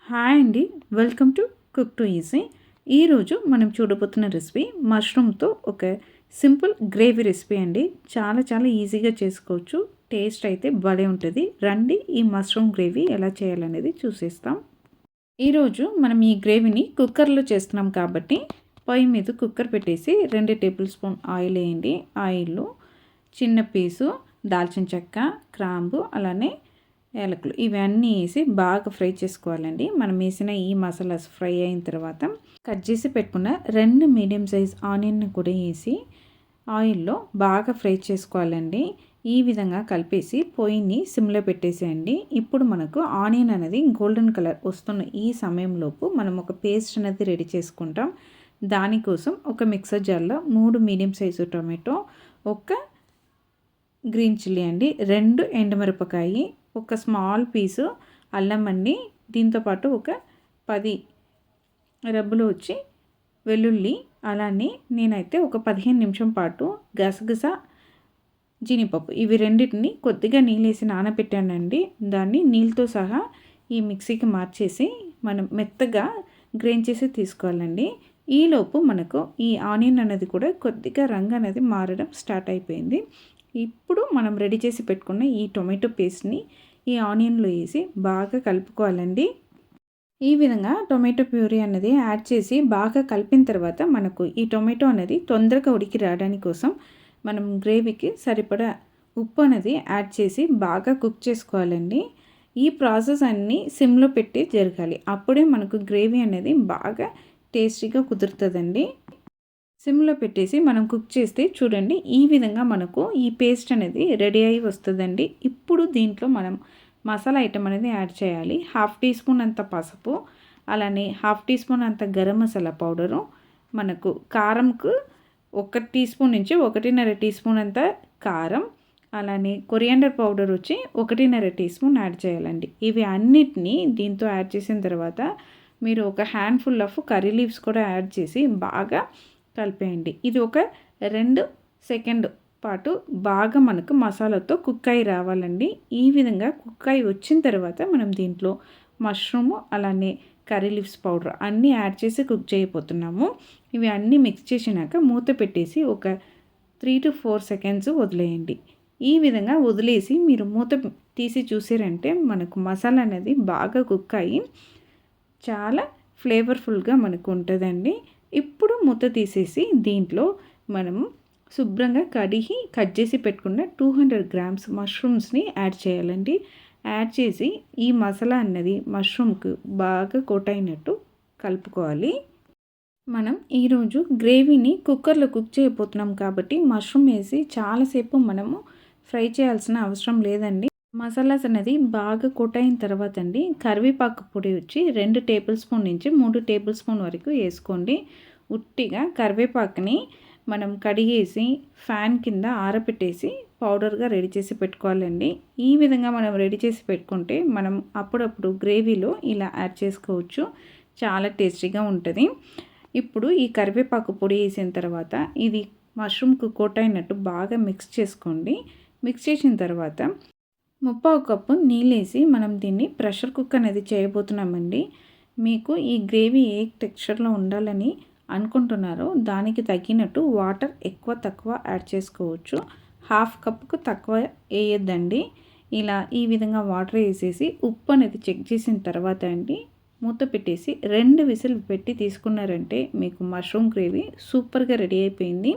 Hi అండి, welcome to cook to easy. ఈరోజు మనం చూడబోతున్న రెసిపీ మష్రూమ్తో ఒక సింపుల్ గ్రేవీ రెసిపీ అండి. చాలా చాలా ఈజీగా చేసుకోవచ్చు. టేస్ట్ అయితే భలే ఉంటుంది. రండి ఈ మష్రూమ్ గ్రేవీ ఎలా చేయాలనేది చూసేస్తాం. ఈరోజు మనం ఈ గ్రేవీని కుక్కర్లో చేస్తున్నాం కాబట్టి పొయ్యి మీద కుక్కర్ పెట్టేసి 2 టేబుల్ స్పూన్ ఆయిల్ వేయండి. ఆయిల్లో చిన్న పీసు దాల్చిన చెక్క, క్రాంబు, అలానే యాలకులు ఇవన్నీ వేసి బాగా ఫ్రై చేసుకోవాలండి. మనం వేసిన ఈ మసాలాస్ ఫ్రై అయిన తర్వాత కట్ చేసి పెట్టుకున్న 2 మీడియం సైజ్ ఆనియన్ కూడా వేసి ఆయిల్లో బాగా ఫ్రై చేసుకోవాలండి. ఈ విధంగా కలిపేసి పొయ్యిని సిమ్లో పెట్టేసేయండి. ఇప్పుడు మనకు ఆనియన్ అనేది గోల్డెన్ కలర్ వస్తున్న ఈ సమయంలోపు మనం ఒక పేస్ట్ అనేది రెడీ చేసుకుంటాం. దానికోసం ఒక మిక్సర్ జార్లో 3 మీడియం సైజు టొమాటో, ఒక గ్రీన్ చిల్లీ అండి, 2 ఎండుమిరపకాయ, ఒక స్మాల్ పీసు అల్లం అండి, దీంతోపాటు ఒక 10 రబ్బులు వచ్చి వెల్లుల్లి, అలానే నేనైతే ఒక 15 నిమిషం పాటు గసగస, జీడిపప్పు ఇవి రెండింటిని కొద్దిగా నీళ్ళేసి నానబెట్టానండి. దాన్ని నీళ్ళతో సహా ఈ మిక్సీకి మార్చేసి మనం మెత్తగా గ్రైండ్ చేసి తీసుకోవాలండి. ఈలోపు మనకు ఈ ఆనియన్ అనేది కూడా కొద్దిగా రంగు అనేది మారడం స్టార్ట్ అయిపోయింది. ఇప్పుడు మనం రెడీ చేసి పెట్టుకున్న ఈ టొమాటో పేస్ట్ని ఈ ఆనియన్లో వేసి బాగా కలుపుకోవాలండి. ఈ విధంగా టొమాటో ప్యూరీ అనేది యాడ్ చేసి బాగా కలిపిన తర్వాత మనకు ఈ టొమాటో అనేది తొందరగా ఉడికి రావడానికి కోసం మనం గ్రేవీకి సరిపడా ఉప్పు అనేది యాడ్ చేసి బాగా కుక్ చేసుకోవాలండి. ఈ ప్రాసెస్ అన్నీ సిమ్లో పెట్టి జరగాలి. అప్పుడే మనకు గ్రేవీ అనేది బాగా టేస్టీగా కుదురుతుందండి. సిమ్లో పెట్టేసి మనం కుక్ చేస్తే చూడండి ఈ విధంగా మనకు ఈ పేస్ట్ అనేది రెడీ అయ్యి వస్తుందండి. ఇప్పుడు దీంట్లో మనం మసాలా ఐటమ్ అనేది యాడ్ చేయాలి. 1/2 టీ స్పూన్ అంత పసుపు, అలానే 1/2 టీ స్పూన్ అంత గరం మసాలా పౌడరు, మనకు కారంకు 1 టీ స్పూన్ నుంచి 1.5 టీ స్పూన్ అంత కారం, అలానే కొరియాండర్ పౌడర్ వచ్చి 1.5 టీ స్పూన్ యాడ్ చేయాలండి. ఇవి అన్నిటినీ దీంతో యాడ్ చేసిన తర్వాత మీరు ఒక హ్యాండ్ఫుల్ ఆఫ్ కర్రీ లీవ్స్ కూడా యాడ్ చేసి బాగా కలిపేయండి. ఇది ఒక 2 సెకండ్ పాటు బాగా మనకు మసాలాతో కుక్ అయి రావాలండి. ఈ విధంగా కుక్ అయి వచ్చిన తర్వాత మనం దీంట్లో మష్రూము, అలానే కర్రీ లీవ్స్ పౌడర్ అన్నీ యాడ్ చేసి కుక్ చేయబోతున్నాము. ఇవి అన్నీ మిక్స్ చేసినాక మూత పెట్టేసి ఒక 3 to 4 సెకండ్స్ వదిలేయండి. ఈ విధంగా వదిలేసి మీరు మూత తీసి చూసారంటే మనకు మసాలా అనేది బాగా కుక్ అయ్యి చాలా ఫ్లేవర్ఫుల్గా మనకు ఉంటుందండి. ఇప్పుడు మూత తీసేసి దీంట్లో మనము శుభ్రంగా కడిగి కట్ చేసి పెట్టుకున్న 200 గ్రామ్స్ మష్రూమ్స్ని యాడ్ చేయాలండి. యాడ్ చేసి ఈ మసాలా అన్నది మష్రూమ్కి బాగా కోట్ అయినట్టు కలుపుకోవాలి. మనం ఈరోజు గ్రేవీని కుక్కర్లో కుక్ చేయబోతున్నాం కాబట్టి మష్రూమ్ వేసి చాలాసేపు మనము ఫ్రై చేయాల్సిన అవసరం లేదండి. మసాలాస్ అనేది బాగా కోట్ అయిన తర్వాత అండి కరివేపాకు పొడి వచ్చి 2 టేబుల్ స్పూన్ నుంచి 3 టేబుల్ స్పూన్ వరకు వేసుకోండి. ఉట్టిగా కరివేపాకుని మనం కడిగేసి ఫ్యాన్ కింద ఆరబెట్టేసి పౌడర్గా రెడీ చేసి పెట్టుకోవాలండి. ఈ విధంగా మనం రెడీ చేసి పెట్టుకుంటే మనం అప్పుడప్పుడు గ్రేవీలో ఇలా యాడ్ చేసుకోవచ్చు. చాలా టేస్టీగా ఉంటుంది. ఇప్పుడు ఈ కరివేపాకు పొడి వేసిన తర్వాత ఇది మష్రూమ్కు కోట్ అయినట్టు బాగా మిక్స్ చేసుకోండి. మిక్స్ చేసిన తర్వాత 3/4 కప్పు నీళ్ళేసి మనం దీన్ని ప్రెషర్ కుక్ అనేది చేయబోతున్నామండి. మీకు ఈ గ్రేవీ ఏ టెక్స్చర్లో ఉండాలని అనుకుంటున్నారో దానికి తగ్గినట్టు వాటర్ ఎక్కువ తక్కువ యాడ్ చేసుకోవచ్చు. 1/2 కప్పుకు తక్కువ వేయొద్దండి. ఇలా ఈ విధంగా వాటర్ వేసేసి ఉప్పు అనేది చెక్ చేసిన తర్వాత అండి మూత పెట్టేసి 2 విజిల్ పెట్టి తీసుకున్నారంటే మీకు మష్రూమ్ గ్రేవీ సూపర్గా రెడీ అయిపోయింది.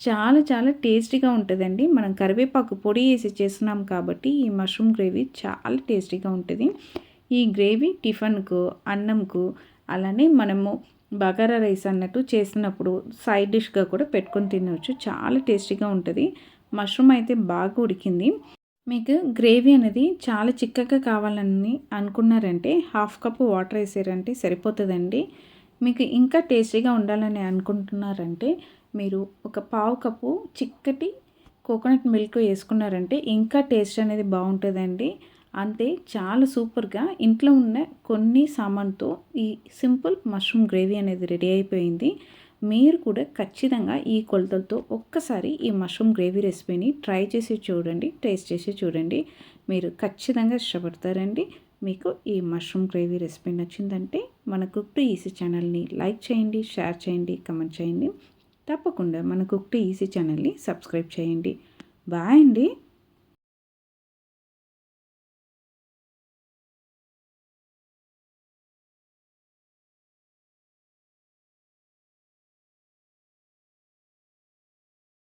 చాలా చాలా టేస్టీగా ఉంటుందండి. మనం కరివేపాకు పొడి వేసి చేస్తున్నాం కాబట్టి ఈ మష్రూమ్ గ్రేవీ చాలా టేస్టీగా ఉంటుంది. ఈ గ్రేవీ టిఫిన్కు, అన్నంకు, అలానే మనము బగారా రైస్ అన్నట్టు చేసినప్పుడు సైడ్ డిష్గా కూడా పెట్టుకొని తినవచ్చు. చాలా టేస్టీగా ఉంటుంది. మష్రూమ్ అయితే బాగా ఉడికింది. మీకు గ్రేవీ అనేది చాలా చిక్కగా కావాలని అనుకున్నారంటే 1/2 కప్పు వాటర్ వేసారంటే సరిపోతుందండి. మీకు ఇంకా టేస్టీగా ఉండాలని అనుకుంటున్నారంటే మీరు ఒక 1/4 కప్పు చిక్కటి కోకోనట్ మిల్క్ వేసుకున్నారంటే ఇంకా టేస్ట్ అనేది బాగుంటుందండి. అంతే, చాలా సూపర్గా ఇంట్లో ఉన్న కొన్ని సామాన్తో ఈ సింపుల్ మష్రూమ్ గ్రేవీ అనేది రెడీ అయిపోయింది. మీరు కూడా ఖచ్చితంగా ఈ కొలతలతో ఒక్కసారి ఈ మష్రూమ్ గ్రేవీ రెసిపీని ట్రై చేసి చూడండి, టేస్ట్ చేసి చూడండి. మీరు ఖచ్చితంగా ఇష్టపడతారండి. మీకు ఈ మష్రూమ్ గ్రేవీ రెసిపీ నచ్చిందంటే మన కుక్ టు ఈజీ ఛానల్ని లైక్ చేయండి, షేర్ చేయండి, కమెంట్ చేయండి. తప్పకుండా మన కుక్ టు ఈజీ ఛానల్ని సబ్స్క్రైబ్ చేయండి. బాయ్ అండి.